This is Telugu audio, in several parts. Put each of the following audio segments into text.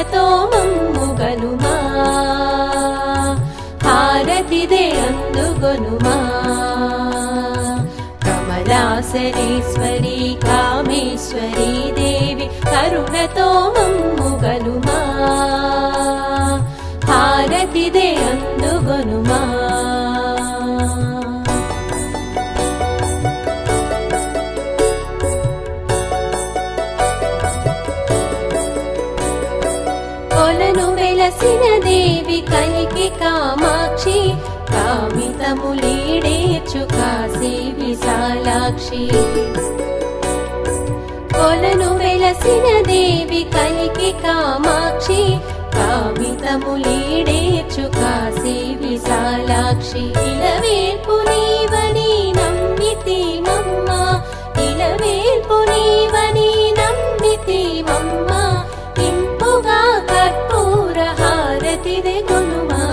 కరుణతో మమ్ముగనుమా హారతిదే అందుగొనుమా కమలాసనేశ్వరి కామేశ్వరి దేవి కరుణతో మమ్ముగనుమా హారతిదే అందుగొనుమా కొలను వెలసిన దేవి కలికి కామాక్షి కామితములీడేర్చు కాశీ విశాలాక్షి కొలను వెలసిన దేవి కలికి కామాక్షి కామితములీడేర్చు కాశీ విశాలాక్షి ఇలవేల్పు నీవని నమ్మితి మమ్మ ఇలవేల్పు నీవని నమ్మితి మమ్మ ఇంపుగా కర్పూర హారతిదే గొనుమా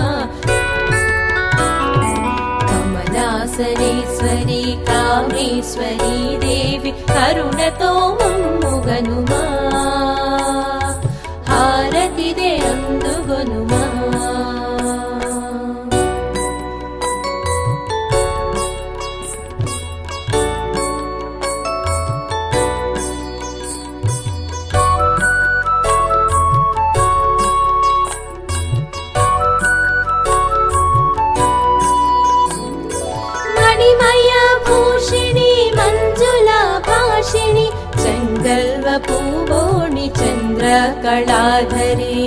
కమలాసనేశ్వరి కామేశ్వరి దేవి కరుణతో మమ్ముగనుమా హారతిదే అందుగొనుమా మణిమయ భూషిణి మంజుల భాషిణి చంగల్వ పూవోణి చంద్ర కళాధరి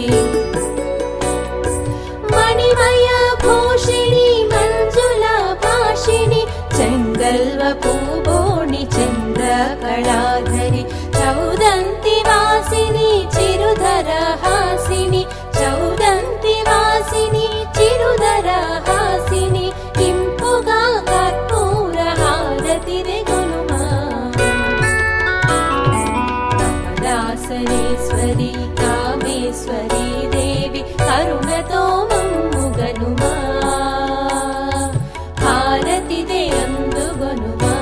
మణిమయ భూషిణి మంజుల భాషిణి చంగల్వ పూవోణి చంద్ర కళాధరి చౌదంతి వాసిని చిరుధర హాసిని చౌదంతి వాసిని చిరుధర హాసిని ఇంపుగా కర్పూర హారతిదే గొనుమా కమలాసనేశ్వరి కామేశ్వరి దేవి కరుణతో మమ్ముగనుమా హారతిదే అందుగొనుమా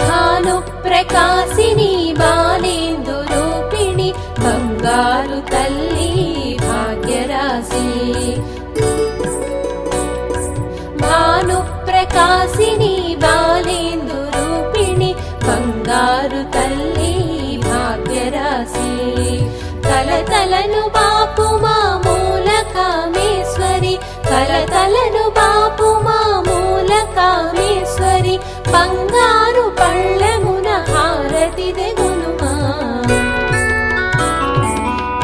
భాను ప్రకాశిని బాలేందు రూపిణి బంగారు తల్లి భాగ్యరాశి భాను ప్రకాశిని బాలేందు రూపిణి బంగారు తల్లి భాగ్యరాశి కలతలను బాపు మా మూల కామేశ్వరి కలతలను బాపు మా మూల కామేశ్వరి బంగారు పళ్ళమున హారతిదే గొనుమా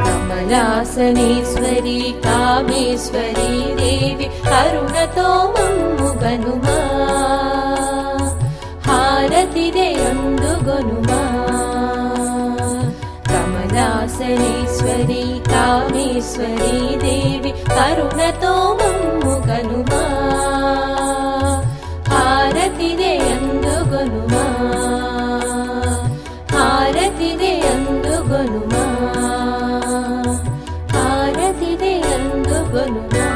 కమలాసనేశ్వరి కామేశ్వరి దేవి కరుణతో మమ్ముగనుమా హారతిదే అందుగొనుమా కమలాసనేశ్వరి కామేశ్వరి దేవి కరుణతో మమ్ముగనుమా హారతిదే అందుగొనుమా హారతిదే అందుగొనుమా హారతిదే అందుగొనుమా.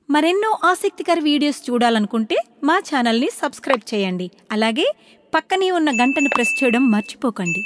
మరెన్నో ఆసక్తికర వీడియోస్ చూడాలనుకుంటే మా ఛానల్ని సబ్స్క్రైబ్ చేయండి. అలాగే పక్కనే ఉన్న గంటను ప్రెస్ చేయడం మర్చిపోకండి.